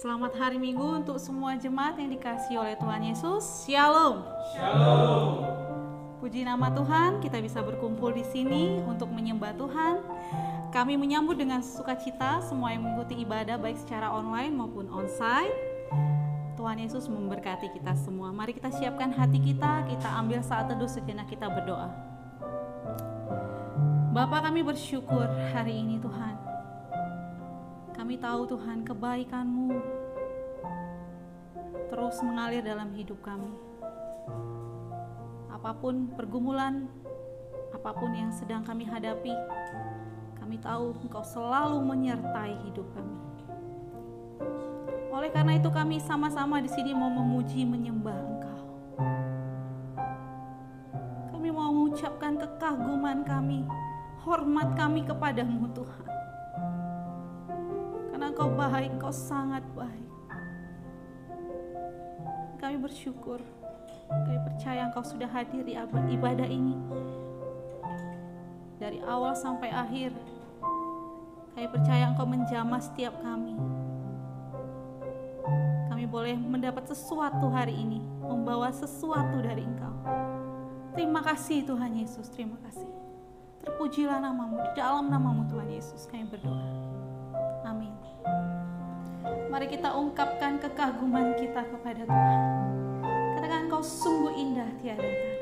Selamat hari Minggu untuk semua jemaat yang dikasihi oleh Tuhan Yesus. Shalom. Shalom. Puji nama Tuhan, kita bisa berkumpul di sini untuk menyembah Tuhan. Kami menyambut dengan sukacita semua yang mengikuti ibadah baik secara online maupun onsite. Tuhan Yesus memberkati kita semua. Mari kita siapkan hati kita ambil saat teduh sejenak, kita berdoa. Bapa, kami bersyukur hari ini Tuhan. Kami tahu Tuhan kebaikan-Mu terus mengalir dalam hidup kami. Apapun pergumulan, apapun yang sedang kami hadapi, kami tahu Engkau selalu menyertai hidup kami. Oleh karena itu kami sama-sama di sini mau memuji menyembah Engkau. Kami mau mengucapkan kekaguman kami, hormat kami kepadamu Tuhan. Karena Engkau baik, Engkau sangat baik. Kami bersyukur, kami percaya Engkau sudah hadir di ibadah ini. Dari awal sampai akhir, kami percaya Engkau menjamah setiap kami. Kami boleh mendapat sesuatu hari ini, membawa sesuatu dari Engkau. Terima kasih Tuhan Yesus, terima kasih. Terpujilah nama-Mu, di dalam nama-Mu Tuhan Yesus kami berdoa. Amin. Mari kita ungkapkan kekaguman kita kepada Tuhan. Katakan, Engkau sungguh indah tiada tara.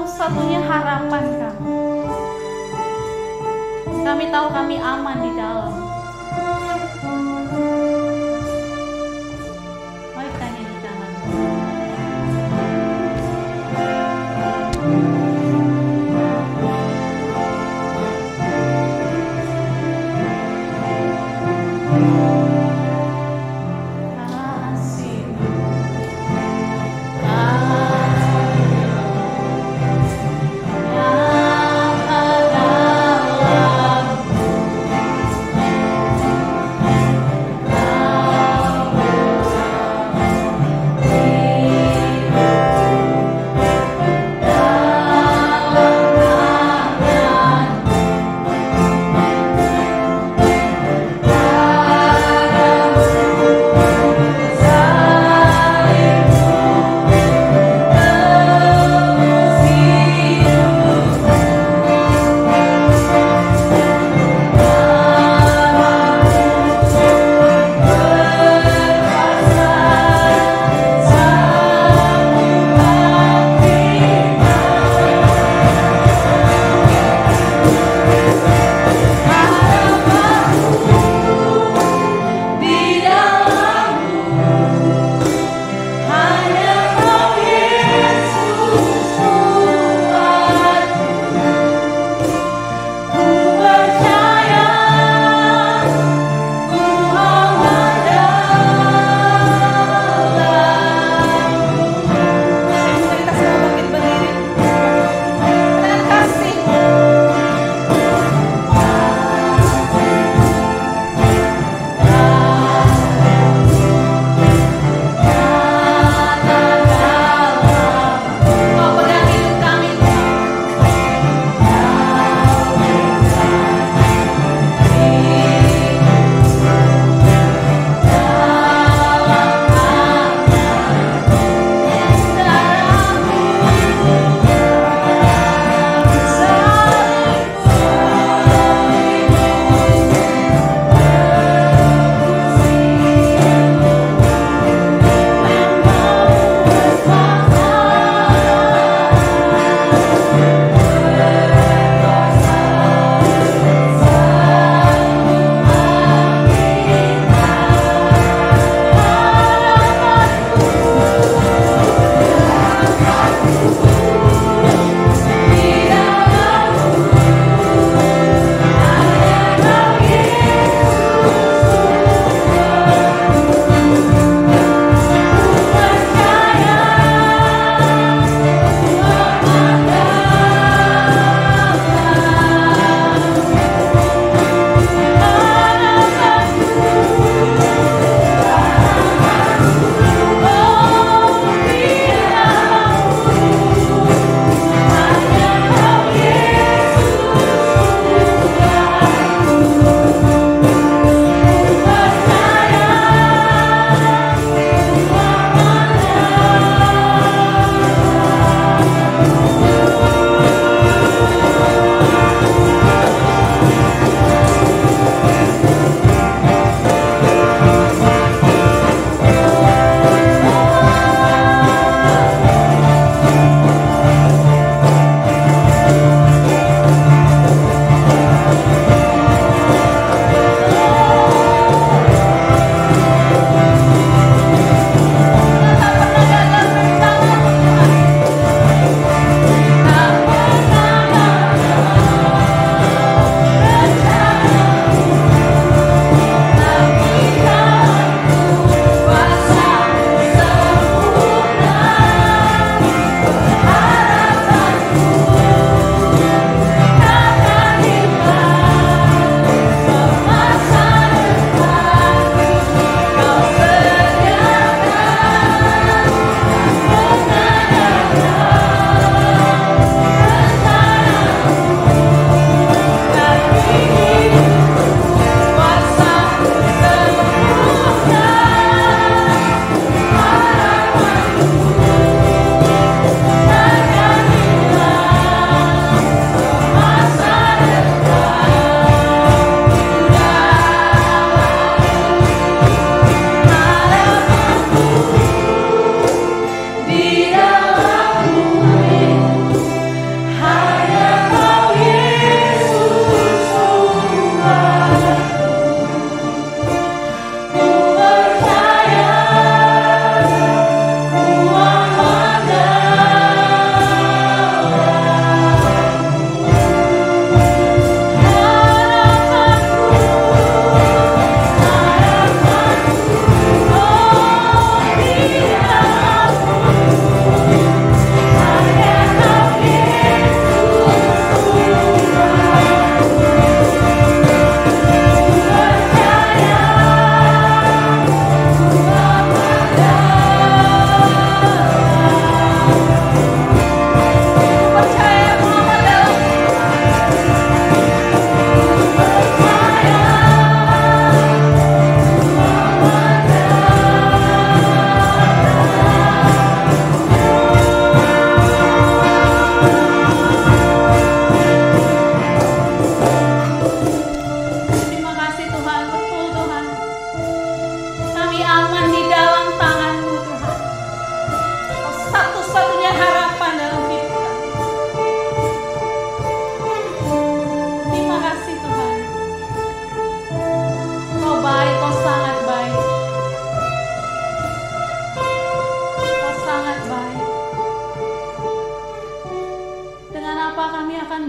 satu-satunya harapan kami. Kami tahu kami aman di dalam. Mari kita nyanyikan lagu. Kasih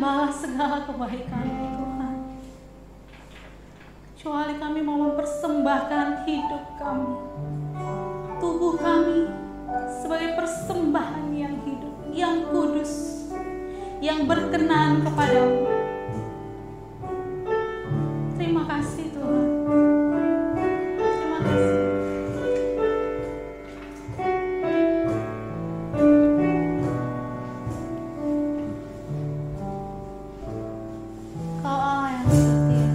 membalas segala kebaikan Tuhan. Kecuali kami mau mempersembahkan hidup kami, tubuh kami sebagai persembahan yang hidup, yang kudus, yang berkenan kepadamu. Terima kasih Tuhan. Terima kasih. Kau Allah yang setia.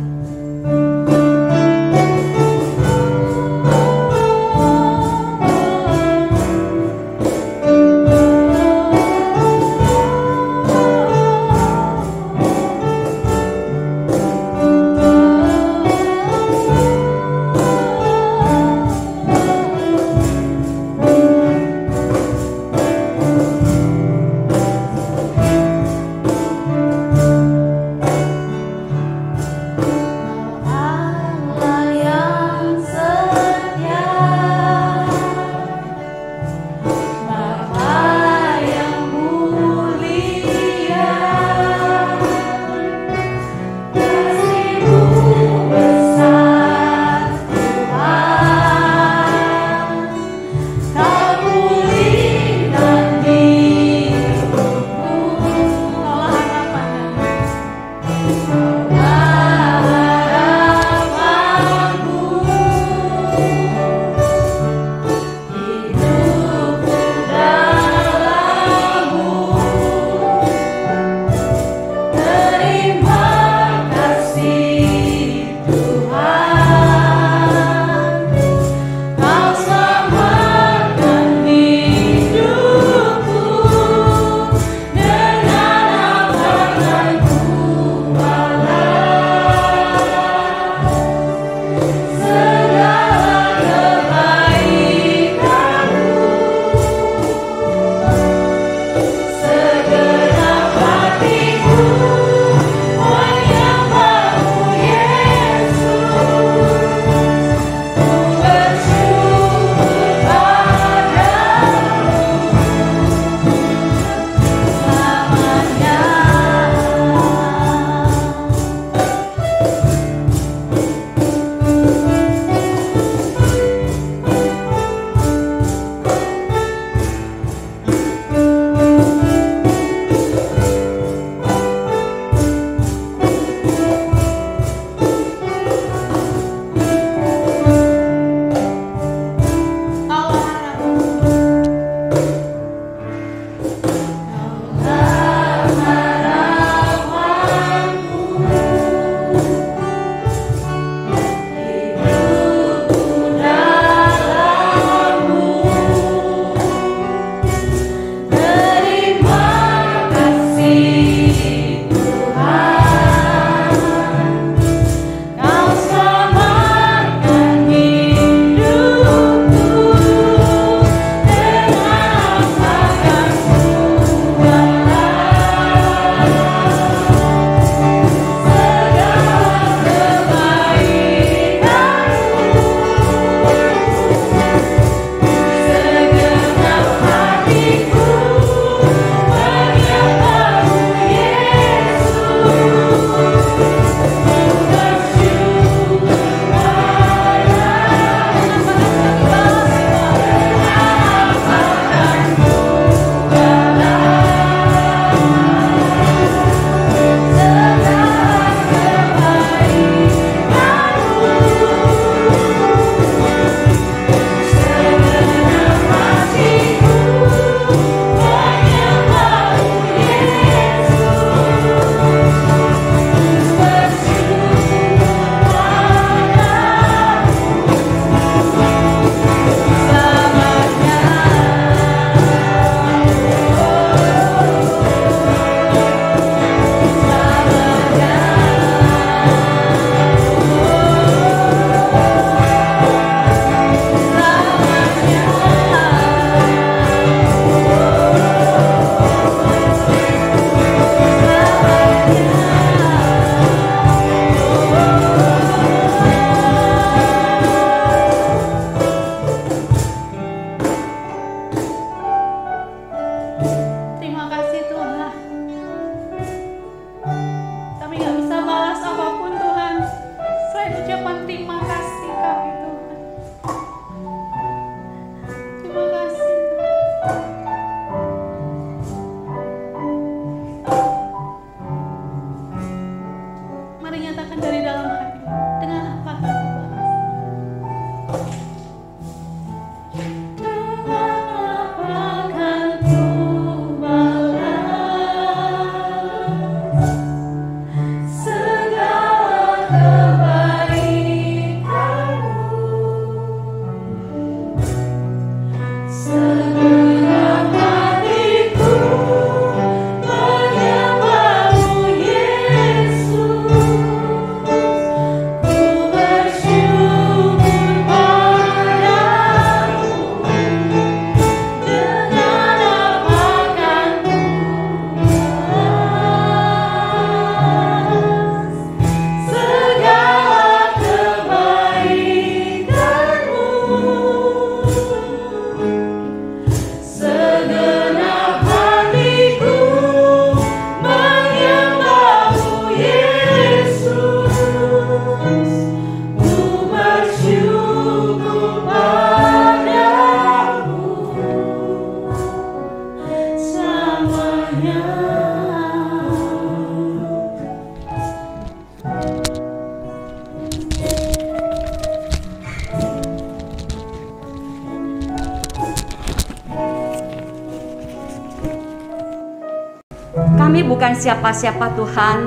Kami bukan siapa-siapa Tuhan,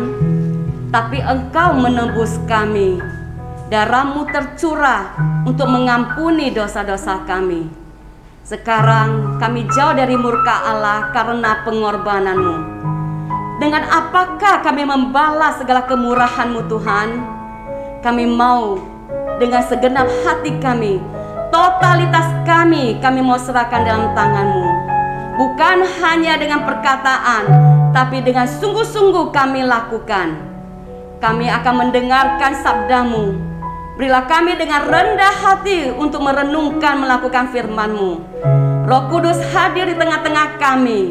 tapi Engkau menebus kami. Darah-Mu tercurah untuk mengampuni dosa-dosa kami. Sekarang kami jauh dari murka Allah karena pengorbanan-Mu. Dengan apakah kami membalas segala kemurahan-Mu Tuhan? Kami mau dengan segenap hati kami, totalitas kami mau serahkan dalam tangan-Mu. Bukan hanya dengan perkataan, tapi dengan sungguh-sungguh kami lakukan. Kami akan mendengarkan sabda-Mu. Berilah kami dengan rendah hati untuk merenungkan melakukan firman-Mu. Roh Kudus hadir di tengah-tengah kami,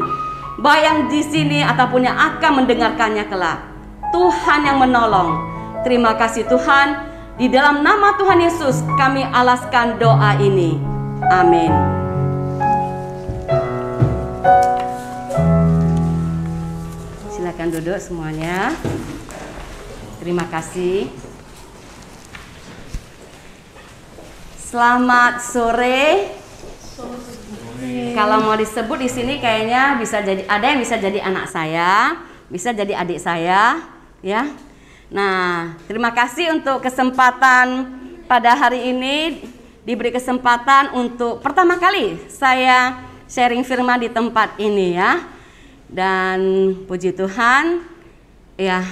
baik yang di sini ataupun yang akan mendengarkannya kelak. Tuhan yang menolong. Terima kasih Tuhan. Di dalam nama Tuhan Yesus kami alaskan doa ini. Amin. Silakan duduk semuanya. Terima kasih. Selamat sore. Kalau mau disebut di sini kayaknya bisa jadi, ada yang bisa jadi anak saya, bisa jadi adik saya, ya. Nah, terima kasih untuk kesempatan pada hari ini, diberi kesempatan untuk pertama kali saya sharing firman di tempat ini, ya. Dan puji Tuhan, ya,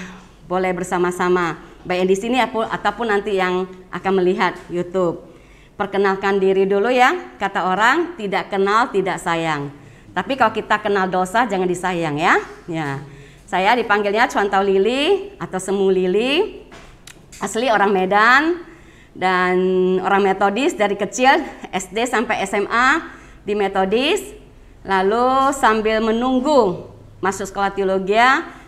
boleh bersama-sama baik yang di sini ataupun nanti yang akan melihat YouTube. Perkenalkan diri dulu ya, kata orang tidak kenal tidak sayang. Tapi kalau kita kenal dosa jangan disayang ya. Ya. Saya dipanggilnya Cuantau Lili atau Semu Lili. Asli orang Medan dan orang Metodis dari kecil SD sampai SMA di Metodis. Lalu sambil menunggu masuk sekolah teologi,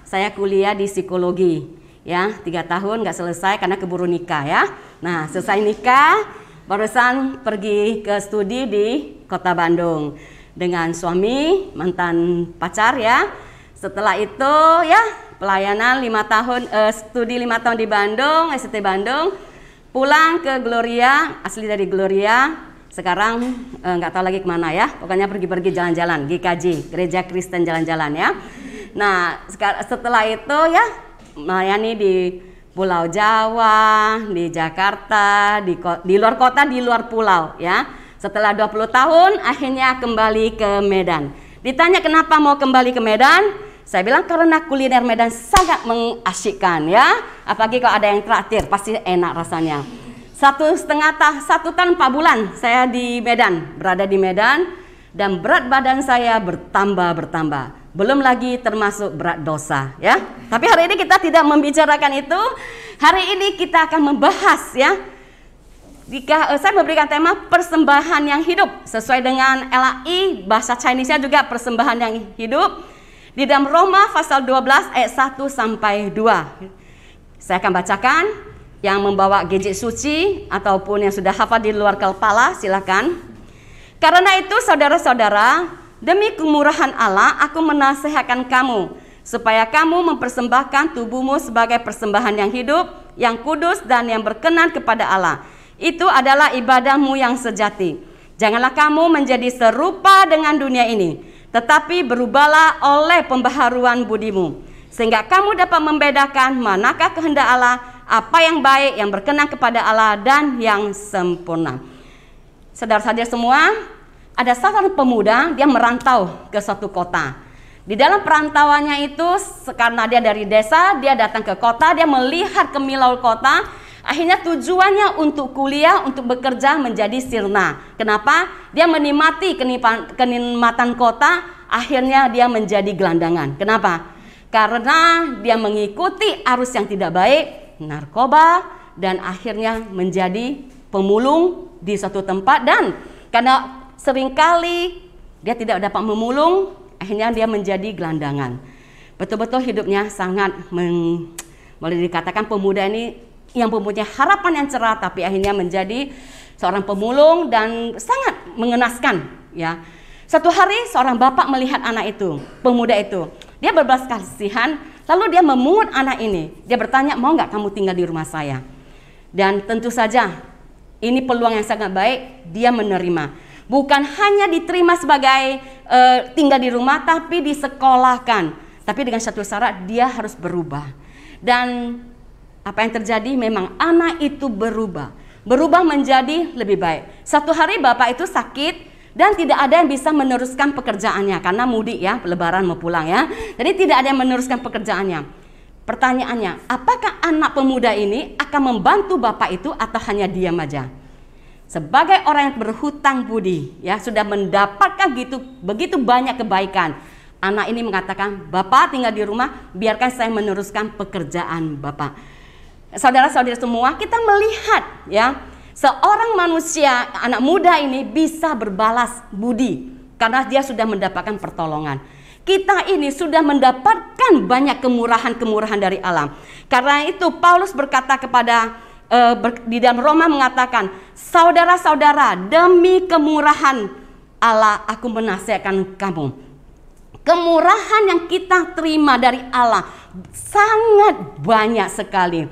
saya kuliah di psikologi. Ya, 3 tahun nggak selesai karena keburu nikah ya. Nah, selesai nikah barusan pergi ke studi di Kota Bandung dengan suami, mantan pacar ya. Setelah itu ya pelayanan 5 tahun, studi 5 tahun di Bandung, ST Bandung. Pulang ke Gloria, asli dari Gloria. Sekarang nggak tahu lagi kemana ya. Pokoknya pergi-pergi jalan-jalan, GKJ, Gereja Kristen Jalan-Jalan ya. Nah setelah itu ya melayani di Pulau Jawa, di Jakarta, di luar kota, di luar pulau ya. Setelah 20 tahun akhirnya kembali ke Medan. Ditanya kenapa mau kembali ke Medan? Saya bilang karena kuliner Medan sangat mengasyikkan ya. Apalagi kalau ada yang traktir pasti enak rasanya. 1,5 tahun, 1 tahun 4 bulan saya di Medan, berada di Medan. Dan berat badan saya bertambah. Belum lagi termasuk berat dosa ya. Tapi hari ini kita tidak membicarakan itu. Hari ini kita akan membahas ya. Saya memberikan tema persembahan yang hidup sesuai dengan LAI, bahasa Chinese-nya juga persembahan yang hidup. Di dalam Roma pasal 12 ayat 1 sampai 2. Saya akan bacakan. Yang membawa gadget suci ataupun yang sudah hafal di luar kepala silakan. Karena itu saudara-saudara, demi kemurahan Allah, aku menasihatkan kamu, supaya kamu mempersembahkan tubuhmu sebagai persembahan yang hidup, yang kudus, dan yang berkenan kepada Allah. Itu adalah ibadahmu yang sejati. Janganlah kamu menjadi serupa dengan dunia ini, tetapi berubahlah oleh pembaharuan budimu, sehingga kamu dapat membedakan manakah kehendak Allah, apa yang baik, yang berkenan kepada Allah, dan yang sempurna. Saudara-saudara semua, ada seorang pemuda, dia merantau ke suatu kota. Di dalam perantauannya itu, karena dia dari desa, dia datang ke kota, dia melihat kemilau kota. Akhirnya tujuannya untuk kuliah, untuk bekerja menjadi sirna. Kenapa? Dia menikmati kenikmatan kota, akhirnya dia menjadi gelandangan. Kenapa? Karena dia mengikuti arus yang tidak baik, narkoba, dan akhirnya menjadi pemulung di suatu tempat. Dan karena seringkali dia tidak dapat memulung, akhirnya dia menjadi gelandangan. Betul-betul hidupnya sangat boleh dikatakan pemuda ini yang mempunyai harapan yang cerah, tapi akhirnya menjadi seorang pemulung dan sangat mengenaskan ya. Satu hari seorang bapak melihat anak itu, pemuda itu. Dia berbelas kasihan, lalu dia memungut anak ini. Dia bertanya, mau nggak kamu tinggal di rumah saya? Dan tentu saja ini peluang yang sangat baik, dia menerima. Bukan hanya diterima sebagai tinggal di rumah, tapi disekolahkan. Tapi dengan satu syarat, dia harus berubah. Dan apa yang terjadi memang anak itu berubah menjadi lebih baik. Satu hari bapak itu sakit dan tidak ada yang bisa meneruskan pekerjaannya karena mudik ya, lebaran mau pulang ya. Jadi tidak ada yang meneruskan pekerjaannya. Pertanyaannya, apakah anak pemuda ini akan membantu bapak itu atau hanya diam aja? Sebagai orang yang berhutang budi, ya sudah mendapatkan begitu banyak kebaikan, anak ini mengatakan, "Bapak tinggal di rumah, biarkan saya meneruskan pekerjaan Bapak." Saudara-saudara semua, kita melihat ya, seorang manusia, anak muda ini bisa berbalas budi karena dia sudah mendapatkan pertolongan. Kita ini sudah mendapatkan banyak kemurahan-kemurahan dari Allah. Karena itu Paulus berkata di dalam Roma mengatakan, "Saudara-saudara, demi kemurahan Allah aku menasihatkan kamu." Kemurahan yang kita terima dari Allah sangat banyak sekali.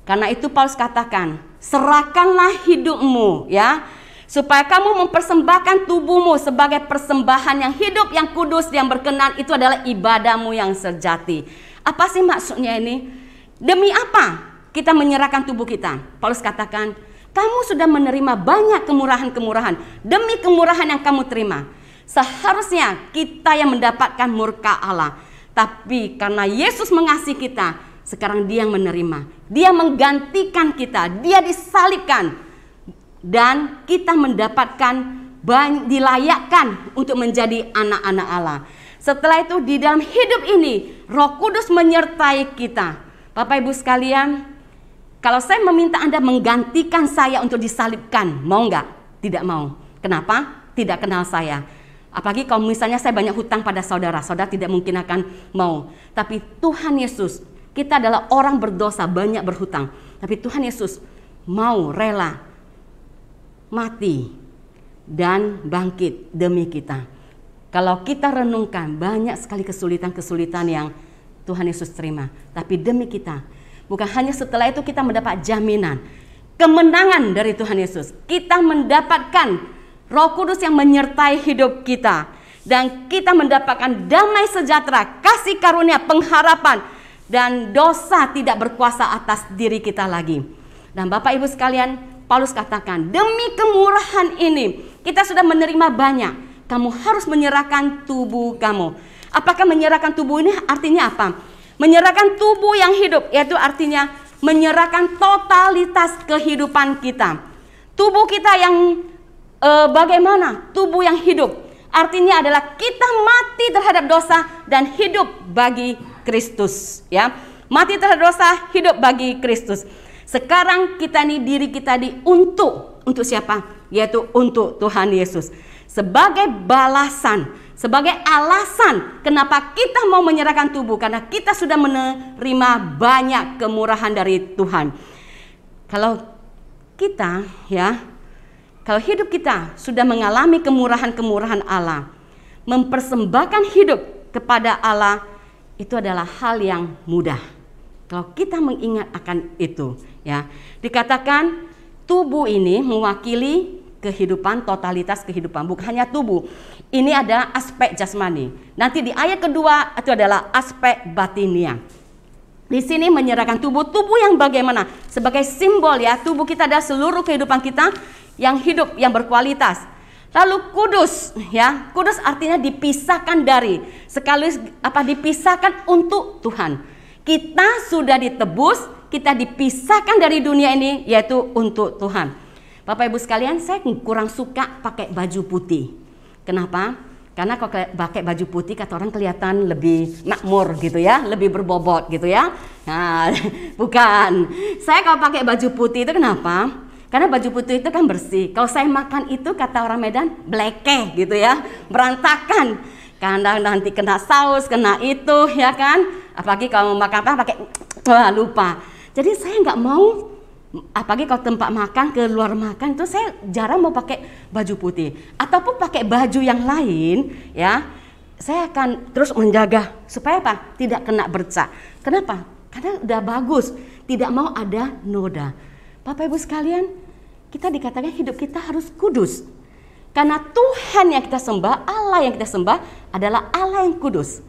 Karena itu Paulus katakan, serahkanlah hidupmu ya, supaya kamu mempersembahkan tubuhmu sebagai persembahan yang hidup, yang kudus, yang berkenan. Itu adalah ibadahmu yang sejati. Apa sih maksudnya ini? Demi apa kita menyerahkan tubuh kita? Paulus katakan, kamu sudah menerima banyak kemurahan-kemurahan. Demi kemurahan yang kamu terima, seharusnya kita yang mendapatkan murka Allah. Tapi karena Yesus mengasihi kita, sekarang dia yang menerima. Dia menggantikan kita, dia disalibkan. Dan kita mendapatkan, dilayakkan untuk menjadi anak-anak Allah. Setelah itu di dalam hidup ini, Roh Kudus menyertai kita. Bapak Ibu sekalian, kalau saya meminta Anda menggantikan saya untuk disalibkan, mau nggak? Tidak mau. Kenapa? Tidak kenal saya. Apalagi kalau misalnya saya banyak hutang pada saudara, saudara tidak mungkin akan mau. Tapi Tuhan Yesus, kita adalah orang berdosa, banyak berhutang. Tapi Tuhan Yesus mau rela mati dan bangkit demi kita. Kalau kita renungkan, banyak sekali kesulitan-kesulitan yang Tuhan Yesus terima. Tapi demi kita, bukan hanya setelah itu kita mendapat jaminan, kemenangan dari Tuhan Yesus. Kita mendapatkan Roh Kudus yang menyertai hidup kita. Dan kita mendapatkan damai sejahtera, kasih karunia, pengharapan. Dan dosa tidak berkuasa atas diri kita lagi. Dan Bapak Ibu sekalian, Paulus katakan, demi kemurahan ini, kita sudah menerima banyak. Kamu harus menyerahkan tubuh kamu. Apakah menyerahkan tubuh ini artinya apa? Menyerahkan tubuh yang hidup, yaitu artinya menyerahkan totalitas kehidupan kita. Tubuh kita yang bagaimana? Tubuh yang hidup. Artinya adalah kita mati terhadap dosa dan hidup bagi Kristus, ya. Mati terhadap dosa, hidup bagi Kristus. Sekarang kita nih, diri kita untuk siapa? Yaitu untuk Tuhan Yesus. Sebagai balasan, sebagai alasan kenapa kita mau menyerahkan tubuh, karena kita sudah menerima banyak kemurahan dari Tuhan. Kalau kita ya, kalau hidup kita sudah mengalami kemurahan-kemurahan Allah, mempersembahkan hidup kepada Allah, itu adalah hal yang mudah. Kalau kita mengingat akan itu, ya. Dikatakan tubuh ini mewakili kehidupan, totalitas kehidupan. Bukan hanya tubuh. Ini ada aspek jasmani. Nanti di ayat kedua itu adalah aspek batinia. Di sini menyerahkan tubuh yang bagaimana? Sebagai simbol ya, tubuh kita adalah seluruh kehidupan kita yang hidup, yang berkualitas. Lalu kudus, ya, kudus artinya dipisahkan dari, sekaligus dipisahkan untuk Tuhan. Kita sudah ditebus, kita dipisahkan dari dunia ini, yaitu untuk Tuhan. Bapak Ibu sekalian, saya kurang suka pakai baju putih. Kenapa? Karena kalau pakai baju putih kata orang kelihatan lebih makmur gitu ya, lebih berbobot gitu ya. Nah, bukan. Saya kalau pakai baju putih itu kenapa? Karena baju putih itu kan bersih. Kalau saya makan itu kata orang Medan blekeh gitu ya, berantakan. Karena nanti kena saus, kena itu ya kan. Apalagi kalau mau makan apa pakai lupa. Jadi saya nggak mau, apalagi kalau tempat makan, ke luar makan itu saya jarang mau pakai baju putih. Ataupun pakai baju yang lain ya, saya akan terus menjaga supaya apa? Tidak kena bercak. Kenapa? Karena udah bagus, tidak mau ada noda. Bapak Ibu sekalian, kita dikatakan hidup kita harus kudus. Karena Tuhan yang kita sembah, Allah yang kita sembah adalah Allah yang kudus.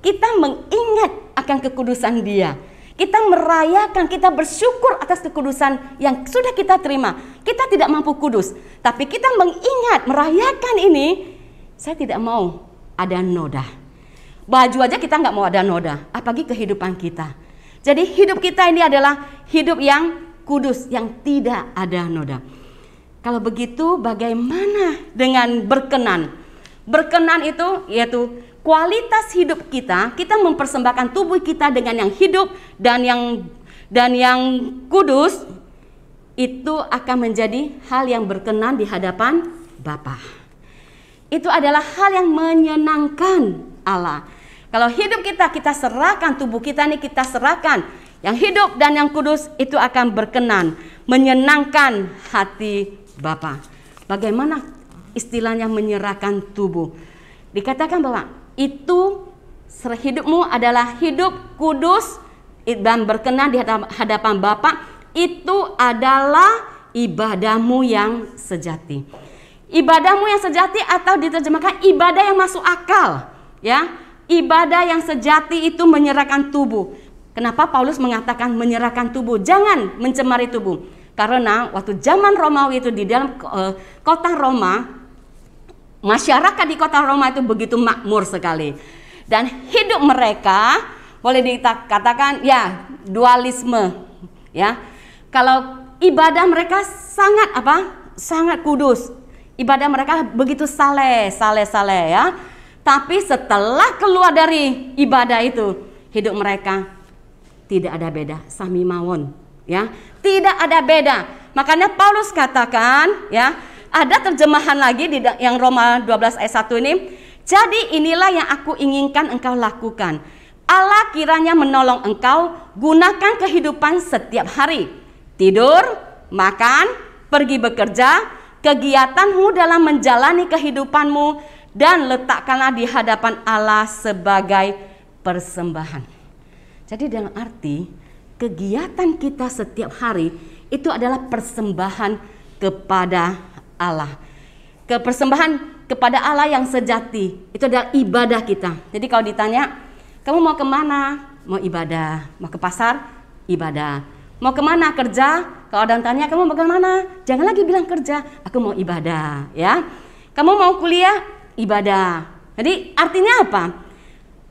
kita mengingat akan kekudusan Dia. Kita merayakan, kita bersyukur atas kekudusan yang sudah kita terima. Kita tidak mampu kudus, tapi kita mengingat, merayakan ini. Saya tidak mau ada noda. Baju aja kita nggak mau ada noda, apalagi kehidupan kita. Jadi hidup kita ini adalah hidup yang kudus, yang tidak ada noda. Kalau begitu bagaimana dengan berkenan? Berkenan itu yaitu kualitas hidup kita mempersembahkan tubuh kita dengan yang hidup dan yang kudus, itu akan menjadi hal yang berkenan di hadapan Bapa. Itu adalah hal yang menyenangkan Allah. Kalau hidup kita serahkan, tubuh kita ini kita serahkan, yang hidup dan yang kudus, itu akan berkenan, menyenangkan hati Bapa. Bagaimana istilahnya menyerahkan tubuh? Dikatakan bahwa itu hidupmu adalah hidup kudus dan berkenan di hadapan Bapa. Itu adalah ibadahmu yang sejati. Ibadahmu yang sejati atau diterjemahkan ibadah yang masuk akal, ya. Ibadah yang sejati itu menyerahkan tubuh. Kenapa Paulus mengatakan menyerahkan tubuh? Jangan mencemari tubuh. Karena waktu zaman Romawi itu di dalam kota Roma, masyarakat di kota Roma itu begitu makmur sekali. Dan hidup mereka boleh dikatakan ya dualisme, ya. Kalau ibadah mereka sangat sangat kudus. Ibadah mereka begitu saleh ya. Tapi setelah keluar dari ibadah itu, hidup mereka tidak ada beda, sami mawon, ya. Tidak ada beda. Makanya Paulus katakan, ya, ada terjemahan lagi di yang Roma 12 ayat 1 ini. Jadi inilah yang aku inginkan engkau lakukan. Allah kiranya menolong engkau, gunakan kehidupan setiap hari. Tidur, makan, pergi bekerja, kegiatanmu dalam menjalani kehidupanmu, dan letakkanlah di hadapan Allah sebagai persembahan. Jadi dalam arti kegiatan kita setiap hari itu adalah persembahan kepada Allah. Persembahan kepada Allah yang sejati, itu adalah ibadah kita. Jadi kalau ditanya, kamu mau kemana? Mau ibadah. Mau ke pasar? Ibadah. Mau kemana? Kerja? Kalau ada yang tanya, kamu mau kemana? Jangan lagi bilang kerja, aku mau ibadah, ya. Kamu mau kuliah? Ibadah. Jadi artinya apa?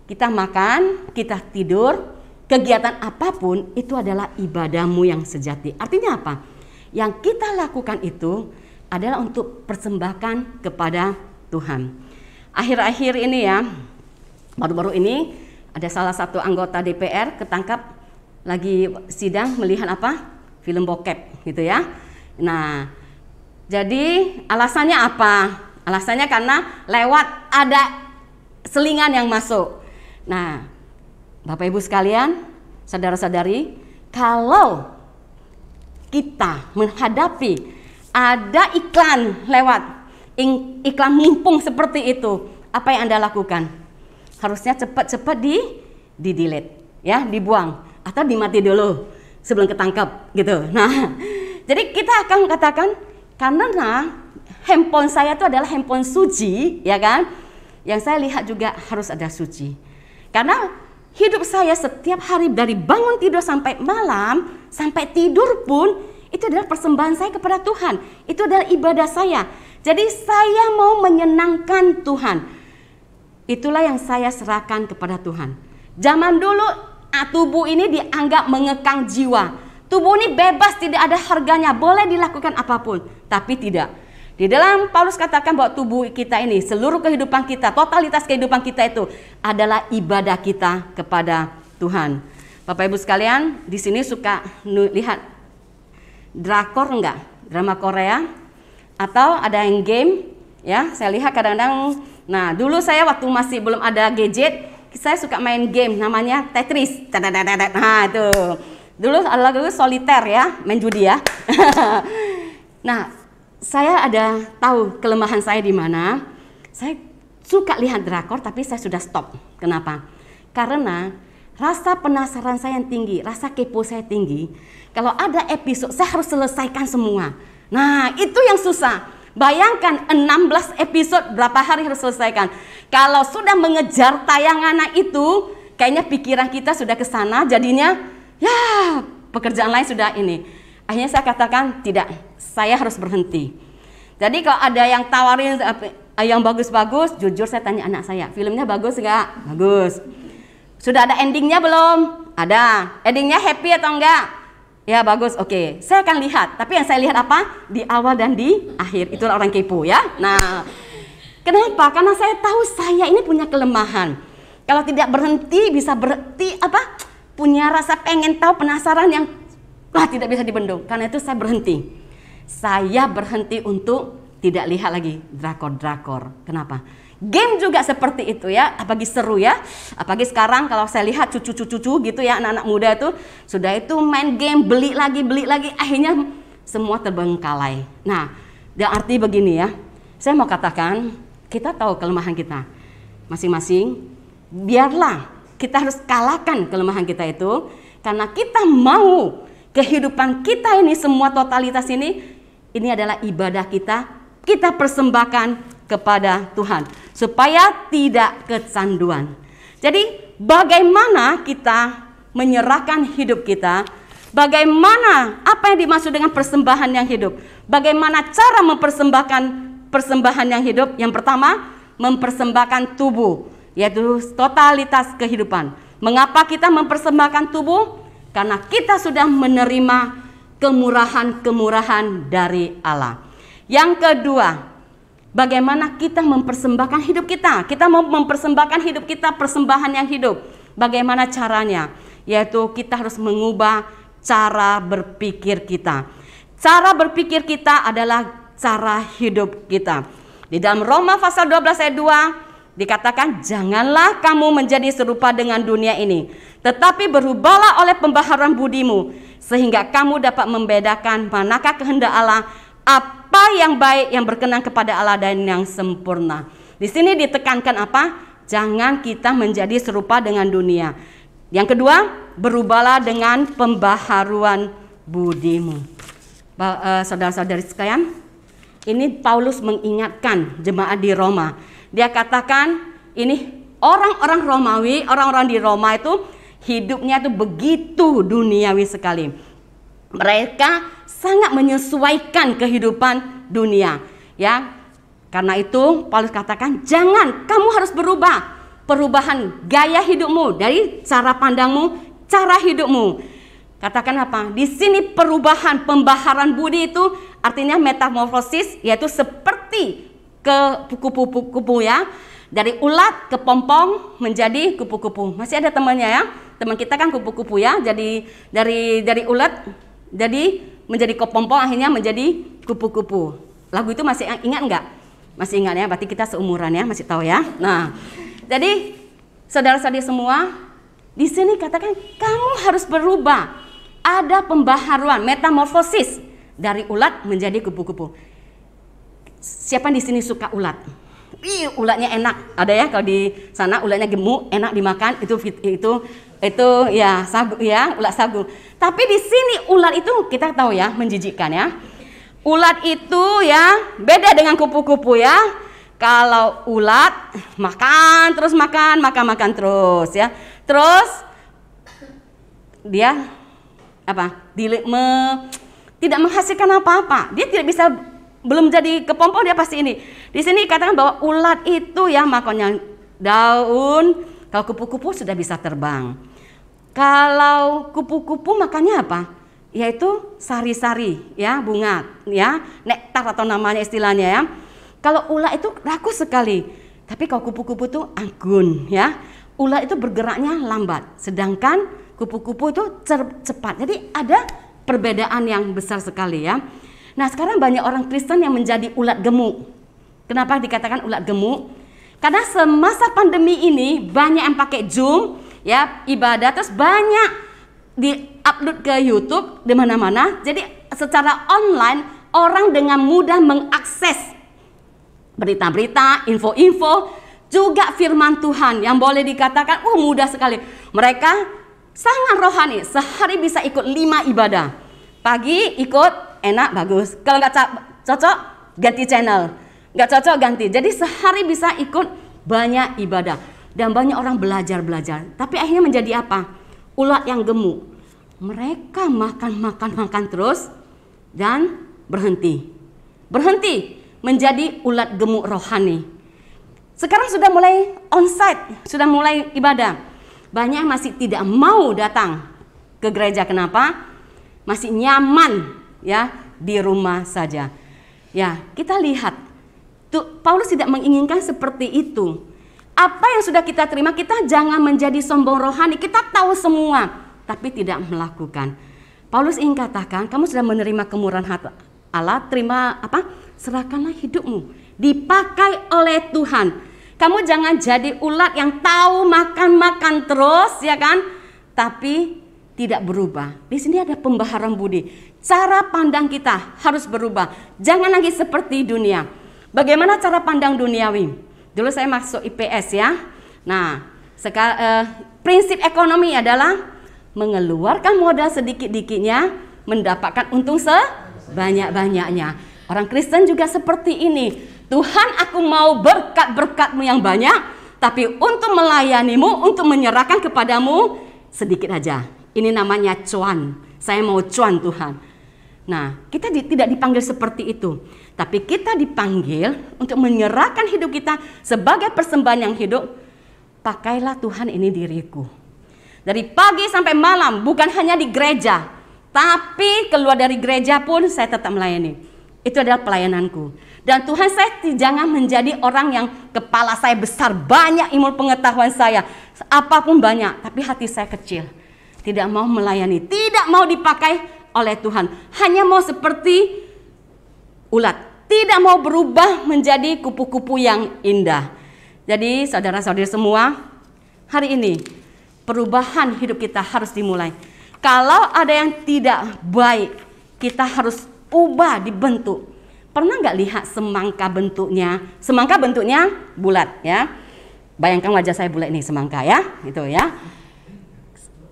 Kita makan, kita tidur, kegiatan apapun itu adalah ibadahmu yang sejati. Artinya apa? Yang kita lakukan itu adalah untuk persembahkan kepada Tuhan. Akhir-akhir ini ya, baru-baru ini ada salah satu anggota DPR ketangkap lagi sidang melihat film bokep gitu ya. Nah, jadi alasannya apa? Alasannya karena lewat ada selingan yang masuk. Nah, Bapak Ibu sekalian, saudara-saudari, kalau kita menghadapi ada iklan lewat, iklan mumpung seperti itu, apa yang Anda lakukan? Harusnya cepat-cepat di-delete, ya, dibuang atau dimati dulu sebelum ketangkap gitu. Nah, jadi kita akan katakan karena handphone saya itu adalah handphone suci, ya kan? Yang saya lihat juga harus ada suci. Karena hidup saya setiap hari dari bangun tidur sampai malam, sampai tidur pun itu adalah persembahan saya kepada Tuhan. Itu adalah ibadah saya. Jadi saya mau menyenangkan Tuhan. Itulah yang saya serahkan kepada Tuhan. Zaman dulu tubuh ini dianggap mengekang jiwa. Tubuh ini bebas, tidak ada harganya, boleh dilakukan apapun. Tapi tidak. Di dalam Paulus katakan bahwa tubuh kita ini, seluruh kehidupan kita, totalitas kehidupan kita itu adalah ibadah kita kepada Tuhan. Bapak Ibu sekalian, di sini suka lihat drakor enggak? Drama Korea? Atau ada yang game? Ya, saya lihat kadang-kadang. Nah, dulu saya waktu masih belum ada gadget, saya suka main game namanya Tetris. Nah, itu. Dulu lagu soliter ya, main judi ya. Nah, saya ada tahu kelemahan saya di mana. Saya suka lihat drakor tapi saya sudah stop. Kenapa? Karena rasa penasaran saya yang tinggi, rasa kepo saya tinggi. Kalau ada episode saya harus selesaikan semua. Nah, itu yang susah. Bayangkan 16 episode berapa hari harus selesaikan. Kalau sudah mengejar tayangan itu, kayaknya pikiran kita sudah ke sana, jadinya ya pekerjaan lain sudah ini. Akhirnya saya katakan tidak, saya harus berhenti. Jadi kalau ada yang tawarin yang bagus-bagus, jujur saya tanya anak saya, filmnya bagus nggak? Bagus. Sudah ada endingnya belum? Ada. Endingnya happy atau enggak? Ya bagus, oke. Saya akan lihat. Tapi yang saya lihat apa? Di awal dan di akhir. Itulah orang kepo ya. Nah, kenapa? Karena saya tahu saya ini punya kelemahan. Kalau tidak berhenti, bisa berhenti apa? Punya rasa pengen tahu, penasaran yang tidak bisa dibendung. Karena itu saya berhenti. Saya berhenti untuk tidak lihat lagi drakor-drakor. Kenapa? Game juga seperti itu ya, apalagi seru ya. Apalagi sekarang kalau saya lihat cucu-cucu gitu ya, anak-anak muda itu sudah itu main game, beli lagi, akhirnya semua terbengkalai. Nah, yang arti begini ya, saya mau katakan, kita tahu kelemahan kita masing-masing. Biarlah kita harus kalahkan kelemahan kita itu, karena kita mau kehidupan kita ini semua totalitas ini adalah ibadah kita persembahkan kepada Tuhan supaya tidak kecanduan. Jadi bagaimana kita menyerahkan hidup kita, bagaimana apa yang dimaksud dengan persembahan yang hidup, bagaimana cara mempersembahkan persembahan yang hidup. Yang pertama, mempersembahkan tubuh, yaitu totalitas kehidupan. Mengapa kita mempersembahkan tubuh? Karena kita sudah menerima kemurahan-kemurahan dari Allah. Yang kedua, bagaimana kita mempersembahkan hidup kita. Kita mau mempersembahkan hidup kita, persembahan yang hidup. Bagaimana caranya? Yaitu kita harus mengubah cara berpikir kita. Cara berpikir kita adalah cara hidup kita. Di dalam Roma pasal 12 ayat 2 dikatakan, janganlah kamu menjadi serupa dengan dunia ini, tetapi berubahlah oleh pembaharuan budimu, sehingga kamu dapat membedakan manakah kehendak Allah, apa yang baik, yang berkenan kepada Allah dan yang sempurna. Di sini ditekankan apa? Jangan kita menjadi serupa dengan dunia. Yang kedua, berubahlah dengan pembaharuan budimu. Saudara-saudari sekalian, ini Paulus mengingatkan jemaat di Roma. Dia katakan ini orang-orang Romawi, orang-orang di Roma itu hidupnya itu begitu duniawi sekali. Mereka sangat menyesuaikan kehidupan dunia, ya. Karena itu Paulus katakan, jangan, kamu harus berubah. Perubahan gaya hidupmu, dari cara pandangmu, cara hidupmu. Katakan apa? Di sini perubahan pembaharan budi itu artinya metamorfosis, yaitu seperti ke kupu-kupu ya. Dari ulat ke pompong menjadi kupu-kupu. Masih ada temannya ya. Teman kita kan kupu-kupu ya. Jadi dari ulat jadi menjadi kepompong, akhirnya menjadi kupu-kupu. Lagu itu masih ingat enggak? Masih ingat ya, berarti kita seumuran ya, masih tahu ya. Nah, jadi saudara-saudari semua, di sini katakan kamu harus berubah. Ada pembaharuan, metamorfosis dari ulat menjadi kupu-kupu. Siapa di sini suka ulat? Ulatnya enak. Ada ya kalau di sana ulatnya gemuk, enak dimakan, itu ya sagu ya, ulat sagu. Tapi di sini ulat itu kita tahu ya, menjijikkan ya. Ulat itu ya beda dengan kupu-kupu ya. Kalau ulat makan terus makan terus ya. Terus dia apa? Tidak menghasilkan apa-apa. Dia tidak bisa, belum jadi kepompong dia pasti ini. Di sini katakan bahwa ulat itu ya makannya daun. Kalau kupu-kupu sudah bisa terbang. Kalau kupu-kupu makannya apa? Yaitu sari-sari ya, bunga ya, nektar atau namanya istilahnya ya. Kalau ulat itu rakus sekali. Tapi kalau kupu-kupu itu anggun ya. Ulat itu bergeraknya lambat, sedangkan kupu-kupu itu cepat. Jadi ada perbedaan yang besar sekali ya. Nah, sekarang banyak orang Kristen yang menjadi ulat gemuk. Kenapa dikatakan ulat gemuk? Karena semasa pandemi ini banyak yang pakai Zoom ya, ibadah, terus banyak di-upload ke YouTube di mana-mana. Jadi secara online orang dengan mudah mengakses berita-berita, info-info, juga firman Tuhan yang boleh dikatakan mudah sekali. Mereka sangat rohani, sehari bisa ikut 5 ibadah. Pagi ikut, enak, bagus. Kalau nggak cocok, ganti channel. Nggak cocok ganti. Jadi sehari bisa ikut banyak ibadah. Dan banyak orang belajar. Tapi akhirnya menjadi apa? Ulat yang gemuk. Mereka makan terus dan berhenti menjadi ulat gemuk rohani. Sekarang sudah mulai onsite, sudah mulai ibadah. Banyak yang masih tidak mau datang ke gereja. Kenapa? Masih nyaman ya di rumah saja. Ya, kita lihat tuh, Paulus tidak menginginkan seperti itu. Apa yang sudah kita terima, kita jangan menjadi sombong rohani. Kita tahu semua, tapi tidak melakukan. Paulus ingin katakan, kamu sudah menerima kemurahan hati Allah, terima apa? Serahkanlah hidupmu, dipakai oleh Tuhan. Kamu jangan jadi ulat yang tahu makan terus, ya kan? Tapi tidak berubah. Di sini ada pembaharan budi. Cara pandang kita harus berubah. Jangan lagi seperti dunia. Bagaimana cara pandang duniawi? Dulu saya masuk IPS ya. Nah, prinsip ekonomi adalah mengeluarkan modal sedikit-dikitnya, mendapatkan untung sebanyak-banyaknya. Orang Kristen juga seperti ini. Tuhan, aku mau berkat-berkat-Mu yang banyak, tapi untuk melayanimu, untuk menyerahkan kepadamu, sedikit aja. Ini namanya cuan. Saya mau cuan Tuhan. Nah, kita tidak dipanggil seperti itu. Tapi kita dipanggil untuk menyerahkan hidup kita sebagai persembahan yang hidup. Pakailah Tuhan, ini diriku. Dari pagi sampai malam, bukan hanya di gereja, tapi keluar dari gereja pun saya tetap melayani. Itu adalah pelayananku. Dan Tuhan, saya jangan menjadi orang yang kepala saya besar, banyak ilmu pengetahuan saya, apapun banyak, tapi hati saya kecil. Tidak mau melayani, tidak mau dipakai oleh Tuhan. Hanya mau seperti ulat, tidak mau berubah menjadi kupu-kupu yang indah. Jadi saudara-saudari semua, hari ini perubahan hidup kita harus dimulai. Kalau ada yang tidak baik, kita harus ubah, dibentuk. Pernah nggak lihat semangka bentuknya? Semangka bentuknya bulat ya. Bayangkan wajah saya bulat nih, semangka ya, gitu ya.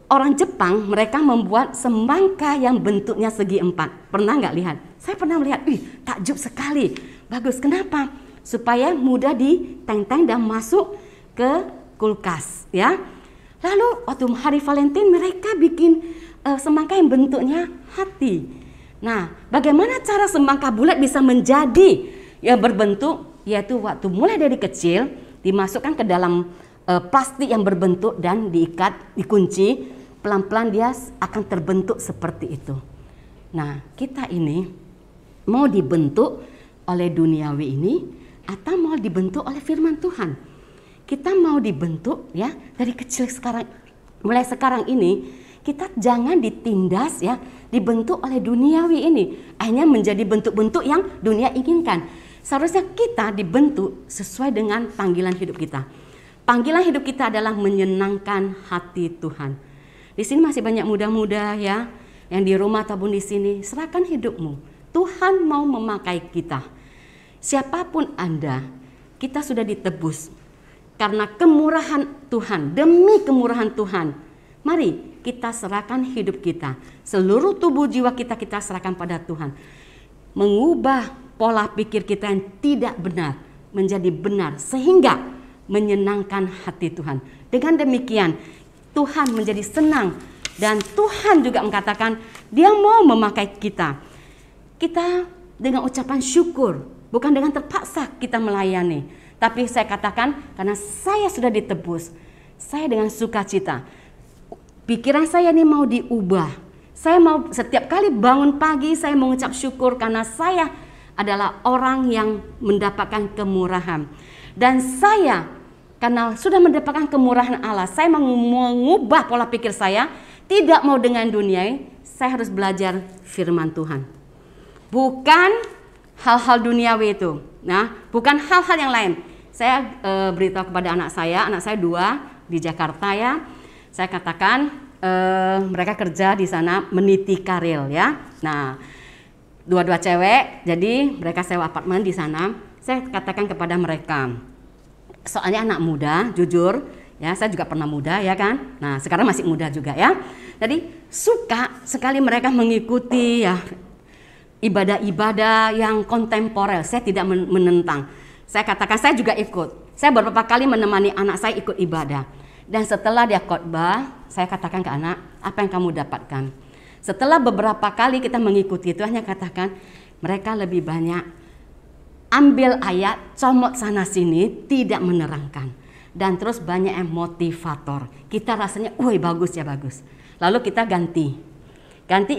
Orang Jepang mereka membuat semangka yang bentuknya segi empat. Pernah nggak lihat? Saya pernah melihat, takjub sekali. Bagus, kenapa? Supaya mudah diteng-teng dan masuk ke kulkas ya. Lalu waktu hari Valentine mereka bikin semangka yang bentuknya hati. Nah, bagaimana cara semangka bulat bisa menjadi yang berbentuk? Yaitu waktu mulai dari kecil dimasukkan ke dalam plastik yang berbentuk dan diikat, dikunci. Pelan-pelan dia akan terbentuk seperti itu. Nah, kita ini mau dibentuk oleh duniawi ini atau mau dibentuk oleh firman Tuhan? Kita mau dibentuk ya dari kecil sekarang, mulai sekarang ini kita jangan ditindas ya, dibentuk oleh duniawi ini. Akhirnya menjadi bentuk-bentuk yang dunia inginkan. Seharusnya kita dibentuk sesuai dengan panggilan hidup kita. Panggilan hidup kita adalah menyenangkan hati Tuhan. Di sini masih banyak muda-muda ya, yang di rumah ataupun di sini, serahkan hidupmu. Tuhan mau memakai kita. Siapapun Anda, kita sudah ditebus karena kemurahan Tuhan, demi kemurahan Tuhan. Mari kita serahkan hidup kita, seluruh tubuh jiwa kita serahkan pada Tuhan. Mengubah pola pikir kita yang tidak benar menjadi benar sehingga menyenangkan hati Tuhan. Dengan demikian Tuhan menjadi senang dan Tuhan juga mengatakan Dia mau memakai kita. Kita dengan ucapan syukur, bukan dengan terpaksa kita melayani. Tapi saya katakan karena saya sudah ditebus, saya dengan sukacita. Pikiran saya ini mau diubah. Saya mau setiap kali bangun pagi saya mengucap syukur karena saya adalah orang yang mendapatkan kemurahan. Dan saya karena sudah mendapatkan kemurahan Allah, saya mengubah pola pikir saya, tidak mau dengan dunia, saya harus belajar firman Tuhan. Bukan hal-hal duniawi itu, bukan hal-hal yang lain. Saya beritahu kepada anak saya 2 di Jakarta ya. Saya katakan mereka kerja di sana meniti karir ya. Nah, 2 cewek, jadi mereka sewa apartemen di sana. Saya katakan kepada mereka, soalnya anak muda, jujur, ya saya juga pernah muda ya kan. Nah sekarang masih muda juga ya. Jadi suka sekali mereka mengikuti ya ibadah-ibadah yang kontemporer. Saya tidak menentang. Saya katakan saya juga ikut. Saya beberapa kali menemani anak saya ikut ibadah. Dan setelah dia khotbah, saya katakan ke anak, apa yang kamu dapatkan? Setelah beberapa kali kita mengikuti itu, hanya katakan mereka lebih banyak ambil ayat, comot sana sini, tidak menerangkan. Dan terus banyak yang motivator. Kita rasanya, wih bagus ya bagus. Lalu kita ganti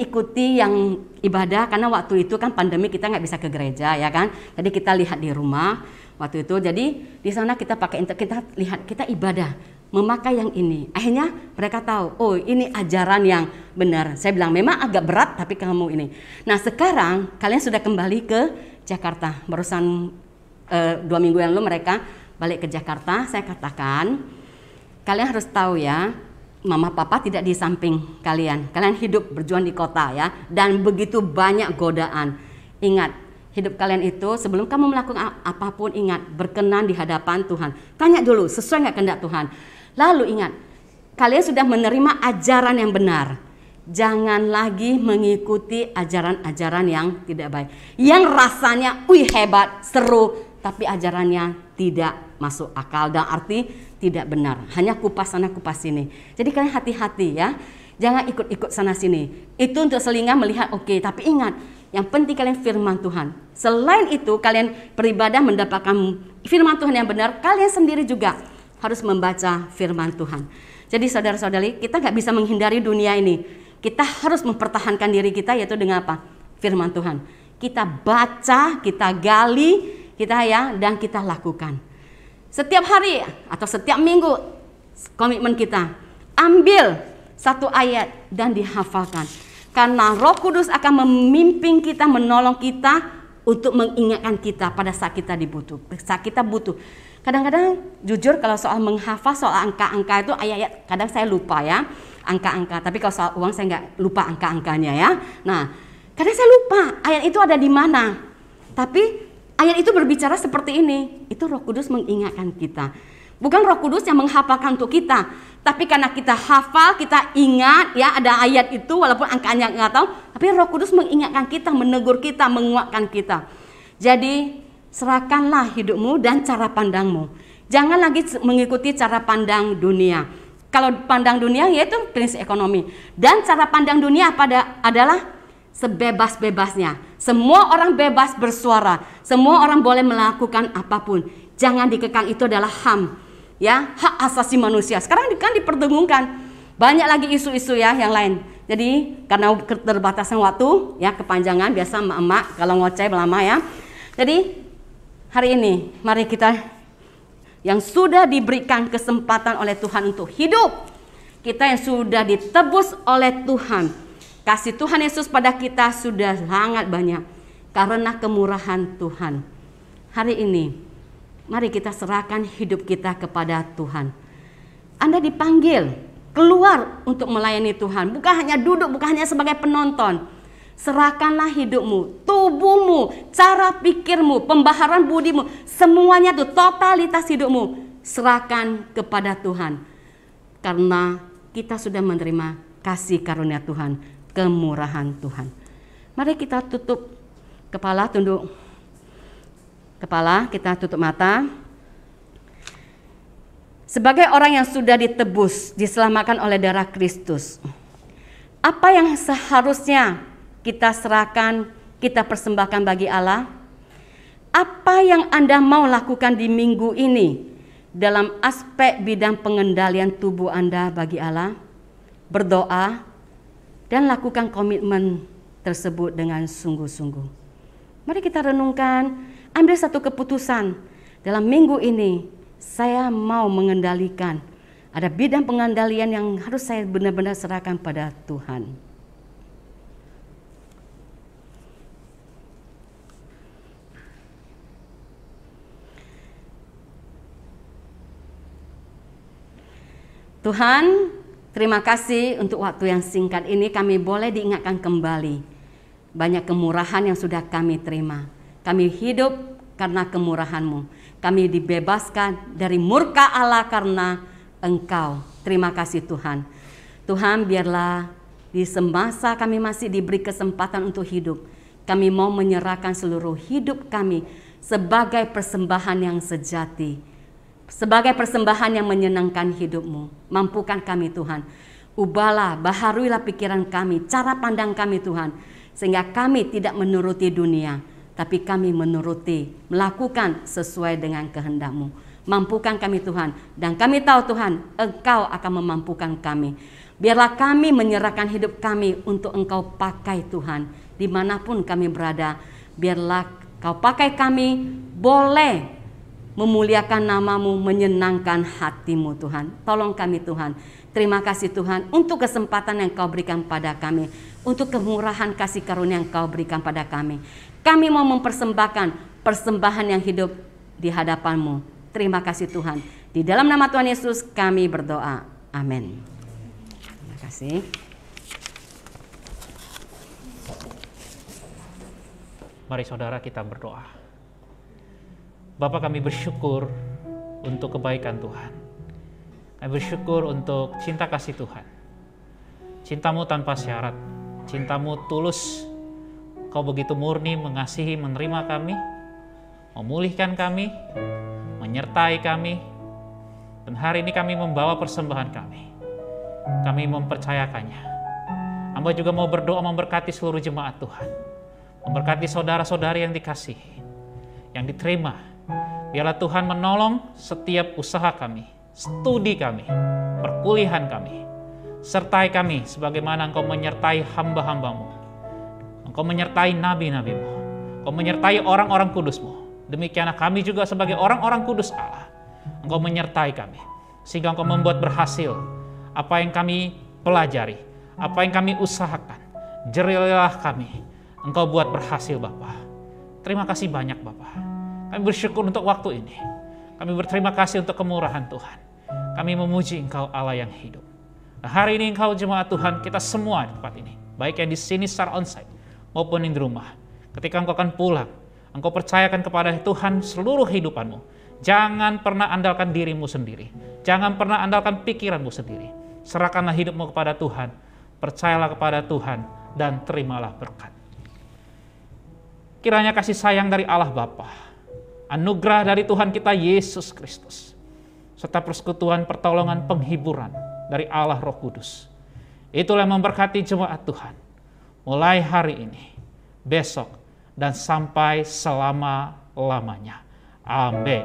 ikuti yang ibadah, karena waktu itu kan pandemi kita nggak bisa ke gereja ya kan. Jadi kita lihat di rumah waktu itu. Jadi di sana kita pakai kita lihat, kita ibadah memakai yang ini. Akhirnya mereka tahu, oh ini ajaran yang benar. Saya bilang memang agak berat tapi kamu ini. Nah sekarang kalian sudah kembali ke Jakarta. Barusan 2 minggu yang lalu mereka balik ke Jakarta. Saya katakan kalian harus tahu ya, mama papa tidak di samping kalian. Kalian hidup berjuang di kota ya. Dan begitu banyak godaan. Ingat, hidup kalian itu sebelum kamu melakukan apapun, ingat, berkenan di hadapan Tuhan. Tanya dulu, sesuai nggak kehendak Tuhan. Lalu ingat, kalian sudah menerima ajaran yang benar. Jangan lagi mengikuti ajaran-ajaran yang tidak baik. Yang rasanya, wih hebat, seru, tapi ajarannya tidak masuk akal dan arti tidak benar. Hanya kupas sana kupas sini. Jadi kalian hati-hati ya. Jangan ikut-ikut sana sini. Itu untuk selingan melihat oke, tapi ingat, yang penting kalian firman Tuhan. Selain itu kalian beribadah mendapatkan firman Tuhan yang benar, kalian sendiri juga harus membaca firman Tuhan. Jadi saudara-saudari, kita nggak bisa menghindari dunia ini. Kita harus mempertahankan diri kita, yaitu dengan apa? Firman Tuhan. Kita baca, kita gali, kita ya, dan kita lakukan. Setiap hari atau setiap minggu komitmen kita, ambil satu ayat dan dihafalkan. Karena Roh Kudus akan memimpin kita, menolong kita untuk mengingatkan kita pada saat kita butuh. Kadang-kadang jujur kalau soal menghafal, soal angka-angka itu ayat-ayat kadang saya lupa ya, angka-angka. Tapi kalau soal uang saya nggak lupa angka-angkanya ya. Nah, kadang saya lupa ayat itu ada di mana. Tapi ayat itu berbicara seperti ini. Itu Roh Kudus mengingatkan kita. Bukan Roh Kudus yang menghafalkan untuk kita, tapi karena kita hafal, kita ingat ya ada ayat itu walaupun angkanya nggak tahu, tapi Roh Kudus mengingatkan kita, menegur kita, menguatkan kita. Jadi serahkanlah hidupmu dan cara pandangmu. Jangan lagi mengikuti cara pandang dunia. Kalau pandang dunia yaitu prinsip ekonomi, dan cara pandang dunia adalah sebebas-bebasnya. Semua orang bebas bersuara, semua orang boleh melakukan apapun. Jangan dikekang, itu adalah HAM, ya, hak asasi manusia. Sekarang kan diperdengungkan banyak lagi isu-isu ya yang lain. Jadi karena keterbatasan waktu ya, kepanjangan, biasa emak-emak kalau ngoceh lama ya. Jadi hari ini mari kita yang sudah diberikan kesempatan oleh Tuhan untuk hidup, kita yang sudah ditebus oleh Tuhan, kasih Tuhan Yesus pada kita sudah sangat banyak karena kemurahan Tuhan. Hari ini mari kita serahkan hidup kita kepada Tuhan. Anda dipanggil keluar untuk melayani Tuhan, bukan hanya duduk, bukan hanya sebagai penonton. Serahkanlah hidupmu, tubuhmu, cara pikirmu, pembaharan budimu, semuanya itu totalitas hidupmu serahkan kepada Tuhan. Karena kita sudah menerima kasih karunia Tuhan, kemurahan Tuhan. Mari kita tutup kepala, tunduk kepala, kita tutup mata. Sebagai orang yang sudah ditebus, diselamatkan oleh darah Kristus, apa yang seharusnya kita serahkan, kita persembahkan bagi Allah? Apa yang Anda mau lakukan di minggu ini dalam aspek bidang pengendalian tubuh Anda bagi Allah? Berdoa dan lakukan komitmen tersebut dengan sungguh-sungguh. Mari kita renungkan. Ambil satu keputusan dalam minggu ini, saya mau mengendalikan. Ada bidang pengendalian yang harus saya benar-benar serahkan pada Tuhan. Tuhan, terima kasih untuk waktu yang singkat ini kami boleh diingatkan kembali. Banyak kemurahan yang sudah kami terima. Kami hidup karena kemurahan-Mu. Kami dibebaskan dari murka Allah karena Engkau. Terima kasih Tuhan. Tuhan, biarlah di semasa kami masih diberi kesempatan untuk hidup, Kami mau menyerahkan seluruh hidup kami sebagai persembahan yang sejati, sebagai persembahan yang menyenangkan hidup-Mu. Mampukan kami Tuhan, ubahlah, baharuilah pikiran kami, cara pandang kami Tuhan, sehingga kami tidak menuruti dunia, tapi kami menuruti, melakukan sesuai dengan kehendak-Mu. Mampukan kami Tuhan, dan kami tahu Tuhan, Engkau akan memampukan kami. Biarlah kami menyerahkan hidup kami untuk Engkau pakai Tuhan, dimanapun kami berada. Biarlah Kau pakai kami, boleh memuliakan nama-Mu, menyenangkan hati-Mu Tuhan. Tolong kami Tuhan. Terima kasih Tuhan untuk kesempatan yang Kau berikan pada kami, untuk kemurahan kasih karunia yang Kau berikan pada kami. Kami mau mempersembahkan persembahan yang hidup di hadapan-Mu. Terima kasih Tuhan. Di dalam nama Tuhan Yesus kami berdoa. Amin. Terima kasih. Mari saudara kita berdoa. Bapa, kami bersyukur untuk kebaikan Tuhan. Kami bersyukur untuk cinta kasih Tuhan. Cinta-Mu tanpa syarat. Cinta-Mu tulus. Kau begitu murni mengasihi, menerima kami, memulihkan kami, menyertai kami. Dan hari ini kami membawa persembahan kami. Kami mempercayakannya. Hamba juga mau berdoa memberkati seluruh jemaat Tuhan. Memberkati saudara-saudari yang dikasihi, yang diterima. Biarlah Tuhan menolong setiap usaha kami, studi kami, perkuliahan kami. Sertai kami sebagaimana Engkau menyertai hamba-hamba-Mu. Engkau menyertai nabi-nabi-Mu. Engkau menyertai orang-orang kudus-Mu. Demikianlah kami juga sebagai orang-orang kudus Allah. Engkau menyertai kami, sehingga Engkau membuat berhasil apa yang kami pelajari, apa yang kami usahakan. Jerilah kami. Engkau buat berhasil Bapa. Terima kasih banyak Bapa. Kami bersyukur untuk waktu ini. Kami berterima kasih untuk kemurahan Tuhan. Kami memuji Engkau Allah yang hidup. Nah, hari ini Engkau jemaat Tuhan, kita semua di tempat ini, baik yang di sini secara onsite maupun yang di rumah. Ketika Engkau akan pulang, Engkau percayakan kepada Tuhan seluruh hidupanmu. Jangan pernah andalkan dirimu sendiri. Jangan pernah andalkan pikiranmu sendiri. Serahkanlah hidupmu kepada Tuhan. Percayalah kepada Tuhan dan terimalah berkat. Kiranya kasih sayang dari Allah Bapa, anugerah dari Tuhan kita Yesus Kristus, serta persekutuan pertolongan penghiburan dari Allah Roh Kudus. Itulah yang memberkati jemaat Tuhan, mulai hari ini, besok, dan sampai selama-lamanya. Amin.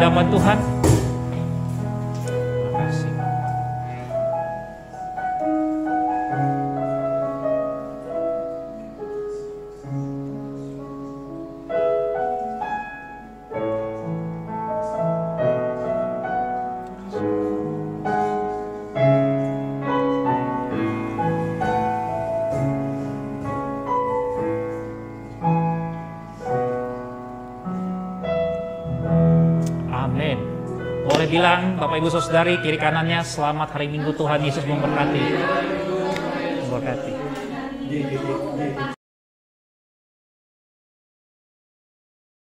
hadapan Tuhan. Terima kasih. Amin. Boleh bilang Bapak Ibu Saudari kiri kanannya, selamat hari Minggu, Tuhan Yesus memberkati. Memberkati.